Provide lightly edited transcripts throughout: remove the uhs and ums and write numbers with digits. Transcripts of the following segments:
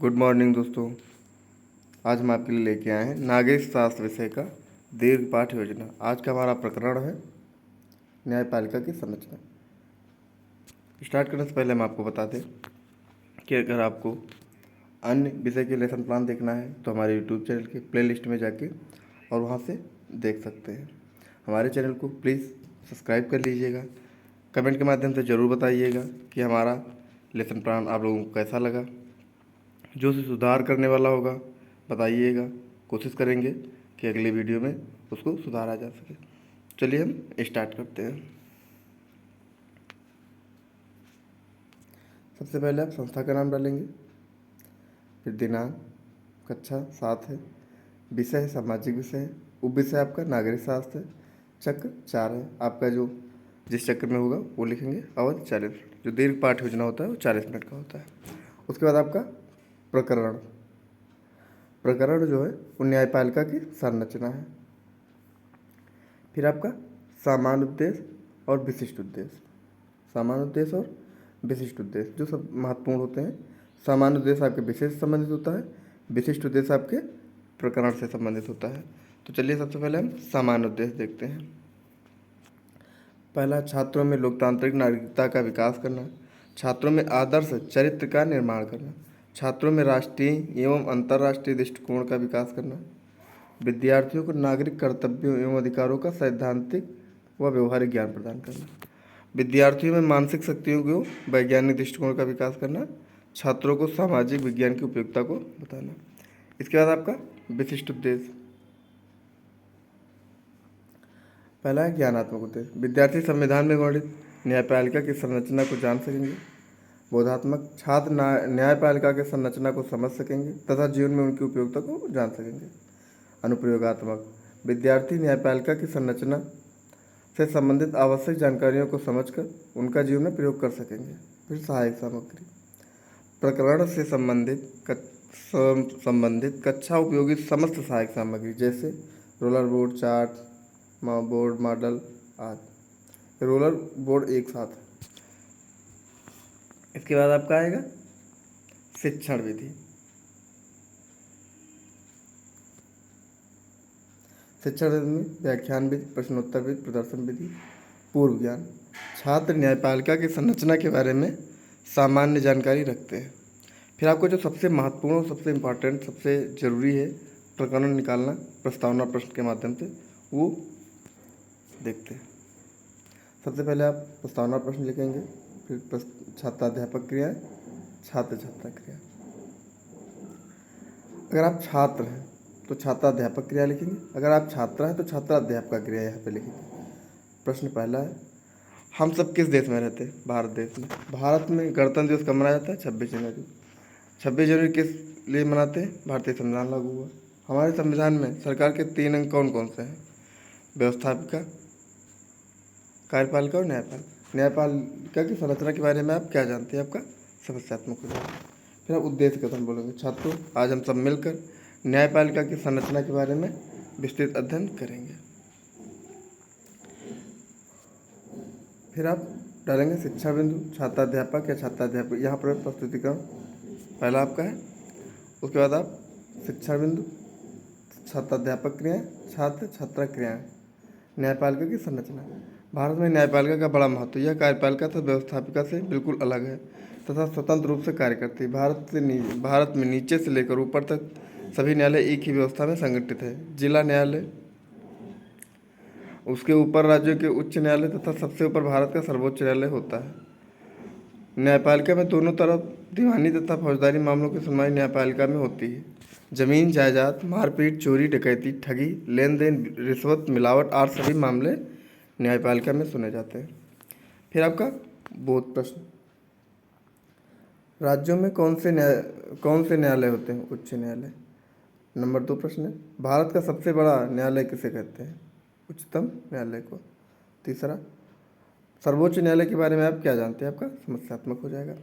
Good morning दोस्तों। आज हम आपके लिए लेके आए हैं नागरिक शास्त्र विषय का दीर्घ पाठ योजना। आज का हमारा प्रकरण है न्यायपालिका की संरचना। स्टार्ट करने से पहले हम आपको बता दें कि अगर आपको अन्य विषय के लेसन प्लान देखना है तो हमारे यूट्यूब चैनल के प्लेलिस्ट में जाके और वहाँ से देख सकते हैं। हमारे चैनल को प्लीज़ सब्सक्राइब कर लीजिएगा। कमेंट के माध्यम से ज़रूर बताइएगा कि हमारा लेसन प्लान आप लोगों को कैसा लगा। जो उसे सुधार करने वाला होगा बताइएगा, कोशिश करेंगे कि अगले वीडियो में उसको सुधारा जा सके। चलिए हम स्टार्ट करते हैं। सबसे पहले आप संस्था का नाम डालेंगे, फिर दिनांक, कक्षा 7 है, विषय है सामाजिक विषय है, उप विषय आपका नागरिक शास्त्र है, चक्र 4 है। आपका जो जिस चक्र में होगा वो लिखेंगे और 40 मिनट। जो दीर्घ पाठ योजना होता है वो 40 मिनट का होता है। उसके बाद आपका प्रकरण जो है वो न्यायपालिका की संरचना है। फिर आपका सामान्य उद्देश्य और विशिष्ट उद्देश्य। सामान्य उद्देश्य और विशिष्ट उद्देश्य जो सब महत्वपूर्ण होते हैं। सामान्य उद्देश्य आपके विषय से संबंधित होता है, विशिष्ट उद्देश्य आपके प्रकरण से संबंधित होता है। तो चलिए सबसे पहले हम सामान्य उद्देश्य देखते हैं। पहला, छात्रों में लोकतांत्रिक नागरिकता का विकास करना, छात्रों में आदर्श चरित्र का निर्माण करना, छात्रों में राष्ट्रीय एवं अंतर्राष्ट्रीय दृष्टिकोण का विकास करना, विद्यार्थियों को नागरिक कर्तव्यों एवं अधिकारों का सैद्धांतिक व व्यवहारिक ज्ञान प्रदान करना, विद्यार्थियों में मानसिक शक्तियों को वैज्ञानिक दृष्टिकोण का विकास करना, छात्रों को सामाजिक विज्ञान की उपयोगिता को बताना। इसके बाद आपका विशिष्ट उद्देश्य। पहला है ज्ञानात्मक उद्देश्य। विद्यार्थी संविधान में वर्णित न्यायपालिका की संरचना को जान सकेंगे। बोधात्मक, छात्र न्यायपालिका की संरचना को समझ सकेंगे तथा जीवन में उनकी उपयोगिता को जान सकेंगे। अनुप्रयोगात्मक, विद्यार्थी न्यायपालिका की संरचना से संबंधित आवश्यक जानकारियों को समझकर उनका जीवन में प्रयोग कर सकेंगे। फिर सहायक सामग्री, प्रकरण से संबंधित कक्षा उपयोगी समस्त सहायक सामग्री जैसे roller board, chart, board, model आदि। रोलर बोर्ड एक साथ। इसके बाद आपका आएगा शिक्षण विधि। शिक्षण विधि में व्याख्यान विधि, प्रश्नोत्तर विधि, प्रदर्शन विधि, पूर्व ज्ञान। छात्र न्यायपालिका की संरचना के बारे में सामान्य जानकारी रखते हैं। फिर आपको जो सबसे महत्वपूर्ण और सबसे इम्पॉर्टेंट, सबसे ज़रूरी है प्रकरण निकालना प्रस्तावना प्रश्न के माध्यम से, वो देखते हैं। सबसे पहले आप प्रस्तावना प्रश्न लिखेंगे, फिर छात्राध्यापक क्रियाएं, छात्र छात्रा क्रिया। अगर आप छात्र हैं तो छात्राध्यापक क्रिया लिखेंगे, अगर आप छात्रा हैं तो छात्राध्यापक क्रिया यहाँ पे लिखेंगे। प्रश्न पहला है, हम सब किस देश में रहते हैं? भारत देश में। भारत में गणतंत्र दिवस कब मनाया जाता है? 26 जनवरी। 26 जनवरी किस लिए मनाते हैं? भारतीय संविधान लागू हुआ। हमारे संविधान में सरकार के 3 अंग कौन कौन से हैं? व्यवस्थापिका, कार्यपालिका और न्यायपालिका। न्यायपालिका की संरचना के बारे में आप क्या जानते हैं? आपका समस्यात्मक हो जाएगा। फिर आप उद्देश्य कथन बोलेंगे, छात्रों आज हम सब मिलकर न्यायपालिका की संरचना के बारे में विस्तृत अध्ययन करेंगे। फिर आप डालेंगे शिक्षा बिंदु, छात्राध्यापक या छात्राध्यापक। यहाँ पर प्रस्तुतिकरण पहला आपका है। उसके बाद आप शिक्षा बिंदु, छात्राध्यापक क्रियाएं, छात्र छात्रा क्रियाएं, न्यायपालिका की संरचना। भारत में न्यायपालिका का बड़ा महत्व। यह कार्यपालिका तथा व्यवस्थापिका से बिल्कुल अलग है तथा स्वतंत्र रूप से कार्य करती है। भारत में नीचे से लेकर ऊपर तक सभी न्यायालय एक ही व्यवस्था में संगठित है। जिला न्यायालय, उसके ऊपर राज्यों के उच्च न्यायालय तथा सबसे ऊपर भारत का सर्वोच्च न्यायालय होता है। न्यायपालिका में दोनों तरफ दीवानी तथा फौजदारी मामलों की सुनवाई न्यायपालिका में होती है। जमीन जायदाद, मारपीट, चोरी, डकैती, ठगी, लेन देन, रिश्वत, मिलावट आदि सभी मामले न्यायपालिका में सुने जाते हैं। फिर आपका बोध प्रश्न, राज्यों में कौन से न्यायालय होते हैं? उच्च न्यायालय। नंबर 2 प्रश्न है, भारत का सबसे बड़ा न्यायालय किसे कहते हैं? उच्चतम न्यायालय को। तीसरा, सर्वोच्च न्यायालय के बारे में आप क्या जानते हैं? आपका समस्यात्मक हो जाएगा।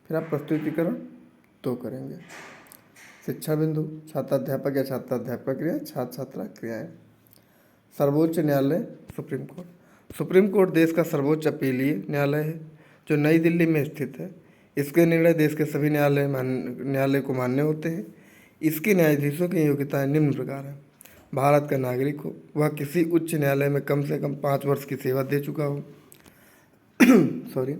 फिर आप प्रस्तुतिकरण 2 करेंगे। शिक्षा बिंदु, छात्राध्यापक या छात्राध्यापक क्रिया, छात्र छात्रा क्रियाएं। सर्वोच्च न्यायालय, सुप्रीम कोर्ट। सुप्रीम कोर्ट देश का सर्वोच्च अपीलीय न्यायालय है जो नई दिल्ली में स्थित है। इसके निर्णय देश के सभी न्यायालय को मान्य होते हैं। इसके न्यायाधीशों की योग्यताएं निम्न प्रकार है। भारत का नागरिक हो, वह किसी उच्च न्यायालय में कम से कम 5 वर्ष की सेवा दे चुका हो, सॉरी,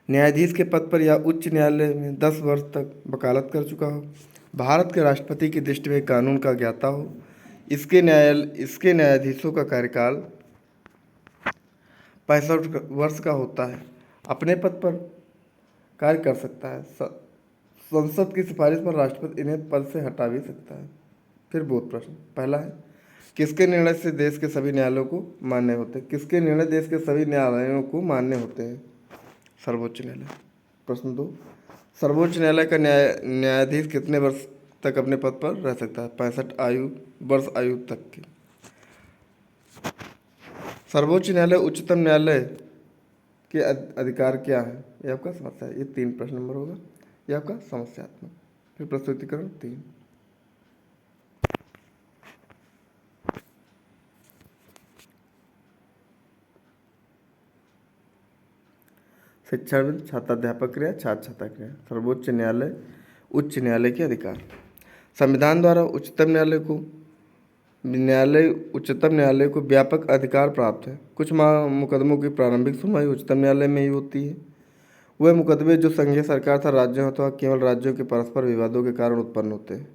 न्यायाधीश के पद पर या उच्च न्यायालय में 10 वर्ष तक वकालत कर चुका हो, भारत के राष्ट्रपति की दृष्टि में कानून का ज्ञाता हो, इसके न्यायाधीशों का कार्यकाल 65 वर्ष का होता है, अपने पद पर कार्य कर सकता है, संसद की सिफारिश पर राष्ट्रपति इन्हें पद से हटा भी सकता है। फिर बोध प्रश्न पहला है, किसके निर्णय से देश के सभी न्यायालयों को मान्य होते हैं? किसके निर्णय देश के सभी न्यायालयों को मान्य होते हैं? सर्वोच्च न्यायालय। प्रश्न 2, सर्वोच्च न्यायालय का न्यायाधीश कितने वर्ष तक अपने पद पर रह सकता है? 65 वर्ष आयु तक की। सर्वोच्च न्यायालय उच्चतम न्यायालय के अधिकार क्या है? ये आपका समस्या है। ये 3 प्रश्न नंबर होगा। ये आपका समस्यात्मक। फिर प्रस्तुतिकरण 3, शिक्षाविद छात्राध्यापक क्रिया, छात्र छात्रा क्रिया। सर्वोच्च न्यायालय उच्च न्यायालय के अधिकार। संविधान द्वारा उच्चतम न्यायालय को व्यापक अधिकार प्राप्त है। कुछ मुकदमों की प्रारंभिक सुनवाई उच्चतम न्यायालय में ही होती है। वह मुकदमे जो संघीय सरकार तथा राज्यों अथवा केवल राज्यों के परस्पर विवादों के कारण उत्पन्न होते हैं,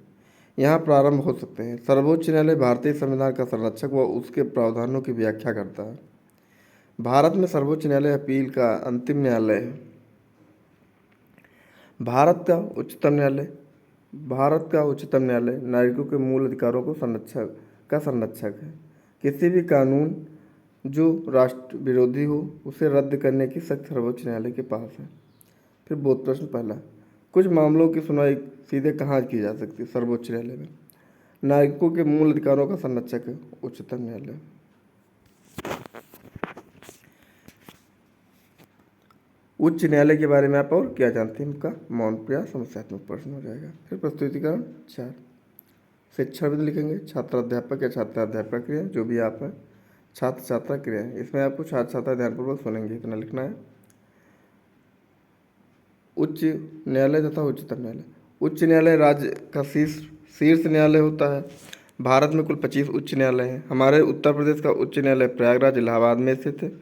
यहाँ प्रारंभ हो सकते हैं। सर्वोच्च न्यायालय भारतीय संविधान का संरक्षक व उसके प्रावधानों की व्याख्या करता है। भारत में सर्वोच्च न्यायालय अपील का अंतिम न्यायालय है। भारत का उच्चतम न्यायालय नागरिकों के मूल अधिकारों को संरक्षक है। किसी भी कानून जो राष्ट्र विरोधी हो उसे रद्द करने की शक्ति सर्वोच्च न्यायालय के पास है। फिर बोध प्रश्न पहला, कुछ मामलों की सुनवाई सीधे कहाँ की जा सकती है? सर्वोच्च न्यायालय में। नागरिकों के मूल अधिकारों का संरक्षक है उच्चतम न्यायालय। उच्च न्यायालय के बारे में आप और क्या जानते हैं? आपका मौन प्रिया समस्यात्मक प्रश्न हो जाएगा। फिर प्रस्तुतिकरण 4, शिक्षाविद लिखेंगे छात्राध्यापक या छात्राध्यापक क्रिया, जो भी आप हैं, छात्र छात्रा क्रिया। इसमें आपको छात्र छात्रा ध्यानपूर्वक सुनेंगे, इतना लिखना है। उच्च न्यायालय तथा उच्चतम न्यायालय। उच्च न्यायालय राज्य का शीर्ष न्यायालय होता है। भारत में कुल 25 उच्च न्यायालय हैं। हमारे उत्तर प्रदेश का उच्च न्यायालय प्रयागराज इलाहाबाद में स्थित है।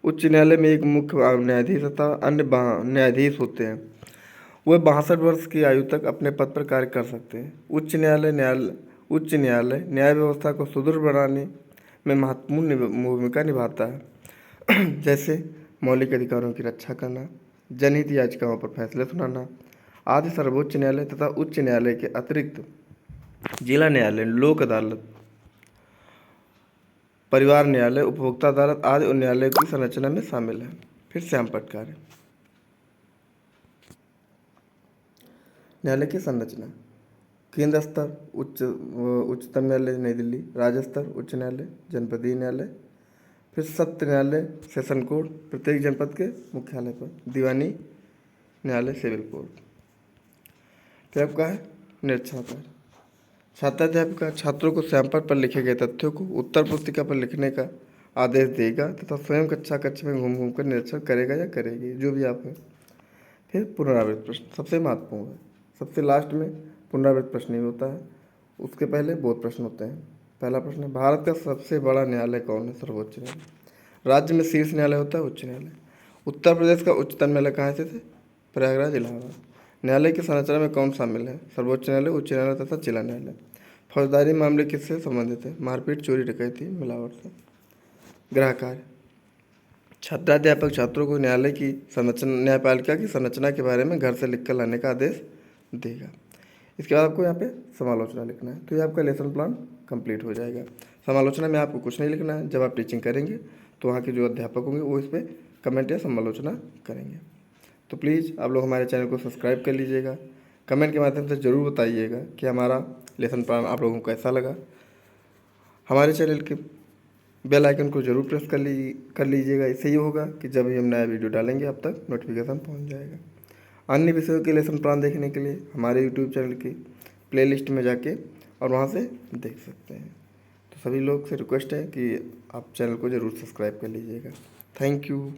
उच्च न्यायालय में एक मुख्य न्यायाधीश तथा अन्य न्यायाधीश होते हैं। वह 62 वर्ष की आयु तक अपने पद पर कार्य कर सकते हैं। उच्च न्यायालय न्याय व्यवस्था को सुदृढ़ बनाने में महत्वपूर्ण भूमिका निभाता है, जैसे मौलिक अधिकारों की रक्षा करना, जनहित याचिकाओं पर फैसले सुनाना आदि। सर्वोच्च न्यायालय तथा उच्च न्यायालय के अतिरिक्त जिला न्यायालय, लोक अदालत, परिवार न्यायालय, उपभोक्ता अदालत आदि उन न्यायालय की संरचना में शामिल है। फिर श्याम पटकारे। न्यायालय की संरचना, केंद्र स्तर उच्चतम न्यायालय नई दिल्ली, राज्य स्तर उच्च न्यायालय, जनपदीय न्यायालय, फिर सत्र न्यायालय, सेशन कोर्ट प्रत्येक जनपद के मुख्यालय पर, दीवानी न्यायालय, सिविल कोर्ट। फिर आपका है निरीक्षण कार्य। छात्राध्यापिका छात्रों को श्यामपट्ट पर लिखे गए तथ्यों को उत्तर पुस्तिका पर लिखने का आदेश देगा तथा स्वयं कक्ष में घूम घूम कर निरीक्षण करेगा या करेगी, जो भी आप हैं। फिर पुनरावृत्त प्रश्न सबसे महत्वपूर्ण है। सबसे लास्ट में पुनरावृत्त प्रश्न ही होता है, उसके पहले बोध प्रश्न होते हैं। पहला प्रश्न है, भारत का सबसे बड़ा न्यायालय कौन है? सर्वोच्च न्यायालय। राज्य में शीर्ष न्यायालय होता है उच्च न्यायालय। उत्तर प्रदेश का उच्चतम न्यायालय कहाँ स्थित है? प्रयागराज इलाहाबाद। न्यायालय की संरचना में कौन शामिल है? सर्वोच्च न्यायालय, उच्च न्यायालय तथा जिला न्यायालय। फौजदारी मामले किससे संबंधित है? मारपीट, चोरी, डकैती, मिलावट से। गृह कार्य, छात्राध्यापक छात्रों को न्यायपालिका की संरचना के बारे में घर से लिखकर लाने का आदेश देगा। इसके बाद आपको यहाँ पे समालोचना लिखना है। तो ये आपका लेसन प्लान कंप्लीट हो जाएगा। समालोचना में आपको कुछ नहीं लिखना है। जब आप टीचिंग करेंगे तो वहाँ के जो अध्यापक होंगे वो इस पर कमेंट या समालोचना करेंगे। तो प्लीज़ आप लोग हमारे चैनल को सब्सक्राइब कर लीजिएगा। कमेंट के माध्यम से ज़रूर बताइएगा कि हमारा लेसन प्लान आप लोगों को कैसा लगा। हमारे चैनल के बेल आइकन को ज़रूर प्रेस कर लीजिएगा। इससे ये होगा कि जब भी हम नया वीडियो डालेंगे आप तक नोटिफिकेशन पहुंच जाएगा। अन्य विषयों के लेसन प्लान देखने के लिए हमारे यूट्यूब चैनल की प्लेलिस्ट में जाके और वहाँ से देख सकते हैं। तो सभी लोग से रिक्वेस्ट है कि आप चैनल को ज़रूर सब्सक्राइब कर लीजिएगा। Thank you.